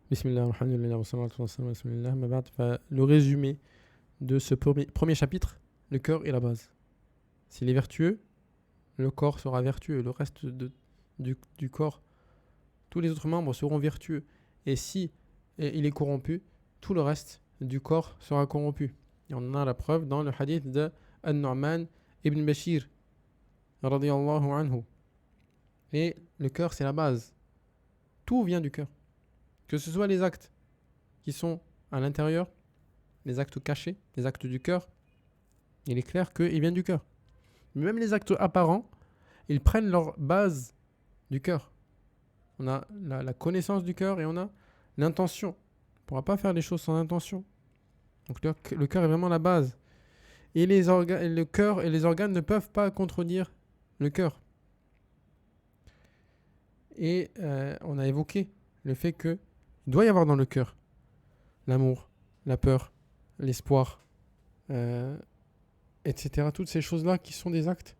Bismillah, alhamdulillah, wa salatu wa salam ala rasulillah, ma ba'd. Le résumé de ce premier chapitre, le cœur est la base. S'il est vertueux, le corps sera vertueux. Le reste du corps, tous les autres membres seront vertueux. Et si il est corrompu, tout le reste du corps sera corrompu. Et on en a la preuve dans le hadith de An-Nu'man ibn Bashir, radiyallahu anhu. Et le cœur, c'est la base. Tout vient du cœur. Que ce soit les actes qui sont à l'intérieur, les actes cachés, les actes du cœur, il est clair qu'ils viennent du cœur. Mais même les actes apparents, ils prennent leur base du cœur. On a la connaissance du cœur et on a l'intention. On ne pourra pas faire les choses sans intention. Donc le cœur est vraiment la base. Et le cœur et les organes ne peuvent pas contredire le cœur. Et on a évoqué le fait qu'il doit y avoir dans le cœur l'amour, la peur, l'espoir, etc. Toutes ces choses-là qui sont des actes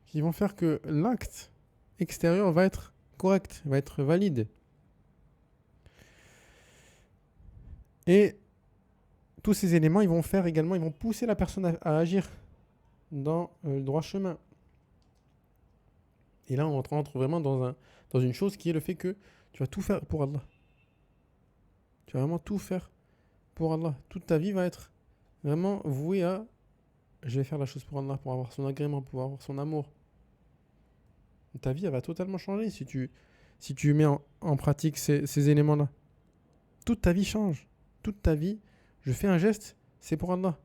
qui vont faire que l'acte extérieur va être correct, va être valide. Et tous ces éléments, ils vont pousser la personne à agir dans le droit chemin. Et là, on rentre vraiment dans une chose qui est le fait que tu vas tout faire pour Allah. Tu vas vraiment tout faire pour Allah. Toute ta vie va être vraiment vouée à je vais faire la chose pour Allah, pour avoir son agrément, pour avoir son amour. Ta vie, elle va totalement changer si tu mets en pratique ces éléments-là. Toute ta vie change. Toute ta vie, je fais un geste, c'est pour Allah.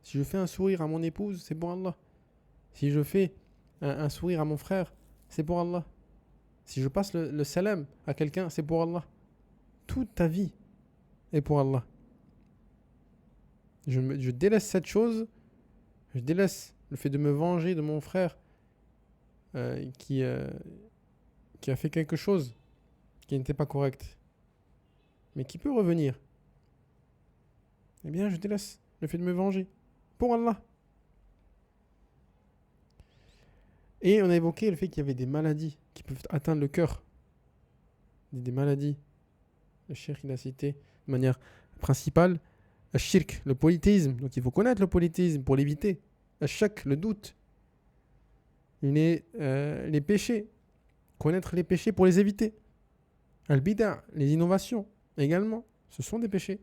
Si je fais un sourire à mon épouse, c'est pour Allah. Si je fais un sourire à mon frère, c'est pour Allah. Si je passe le salam à quelqu'un, c'est pour Allah. Toute ta vie est pour Allah. Je délaisse cette chose, je délaisse le fait de me venger de mon frère qui a fait quelque chose qui n'était pas correct, mais qui peut revenir. Eh bien, je délaisse le fait de me venger pour Allah. Et on a évoqué le fait qu'il y avait des maladies qui peuvent atteindre le cœur. Des maladies. Le cheikh, il a cité de manière principale le shirk, le polythéisme. Donc il faut connaître le polythéisme pour l'éviter. Le shak, le doute. Les péchés. Connaître les péchés pour les éviter. Al-bida', les innovations également. Ce sont des péchés.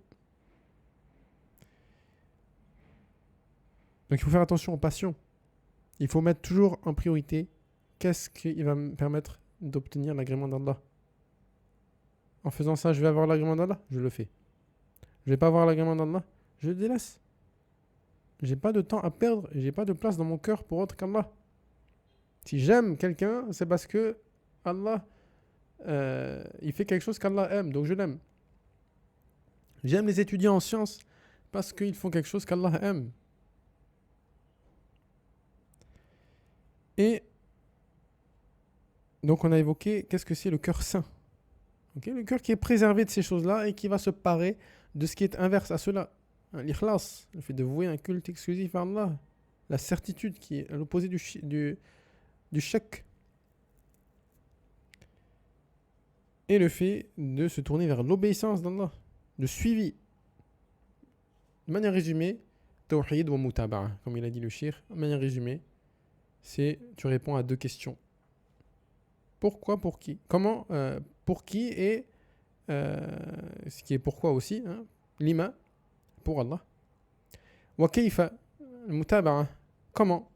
Donc il faut faire attention aux passions. Il faut mettre toujours en priorité qu'est-ce qui va me permettre d'obtenir l'agrément d'Allah. En faisant ça, je vais avoir l'agrément d'Allah, je le fais. Je vais pas avoir l'agrément d'Allah, je le délaisse. J'ai pas de temps à perdre, j'ai pas de place dans mon cœur pour autre qu'Allah. Si j'aime quelqu'un, c'est parce que Allah, il fait quelque chose qu'Allah aime, donc je l'aime. J'aime les étudiants en sciences parce qu'ils font quelque chose qu'Allah aime. Et donc on a évoqué qu'est-ce que c'est le cœur saint. Okay, le cœur qui est préservé de ces choses-là et qui va se parer de ce qui est inverse à cela. L'ikhlas, le fait de vouer un culte exclusif à Allah. La certitude qui est à l'opposé du shak. Et le fait de se tourner vers l'obéissance d'Allah, le suivi. De manière résumée, tawhid wa mutaba'a, comme il a dit le shir. De manière résumée, c'est tu réponds à deux questions. Pourquoi, pour qui? Comment, pour qui et ce qui est pourquoi aussi, hein, lima, pour Allah. Wa kayfa, mutaba'a, comment?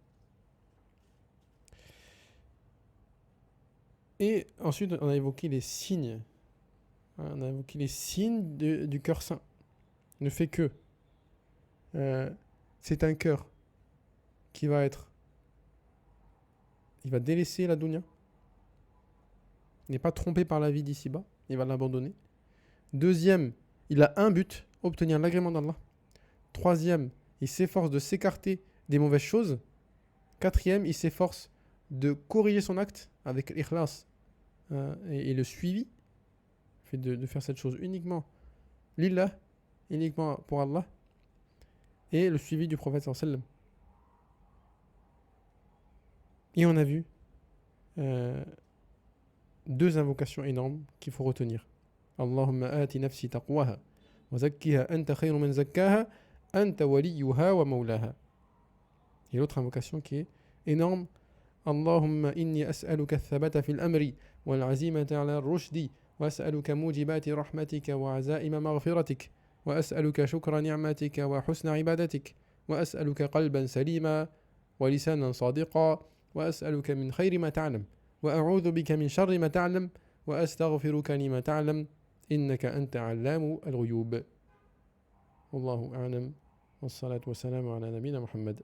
Et ensuite, on a évoqué les signes. On a évoqué les signes du cœur saint. Le fait que c'est un cœur qui va il va délaisser la dunya. Il n'est pas trompé par la vie d'ici-bas. Il va l'abandonner. Deuxième, il a un but, obtenir l'agrément d'Allah. Troisième, il s'efforce de s'écarter des mauvaises choses. Quatrième, il s'efforce de corriger son acte avec l'ikhlas et le suivi. Le fait de faire cette chose uniquement lillah, uniquement pour Allah. Et le suivi du prophète sallallahu alayhi wa sallam. Et on a vu deux invocations énormes qu'il faut retenir. اللهم آت نفسي تقواها وزكها أنت خير من زكاها أنت وليها ومولاها. Et l'autre invocation qui est énorme, اللهم إني أسألك الثبات في الأمر والعزيمة على الرشد وأسألك موجبات رحمتك وعزائم مغفرتك وأسألك شكر نعمتك وحسن عبادتك وأسألك قلبا سليما ولسانا صادقا وأسألك من خير ما تعلم وأعوذ بك من شر ما تعلم وأستغفرك لما تعلم إنك أنت علام الغيوب. والله أعلم والصلاة والسلام على نبينا محمد.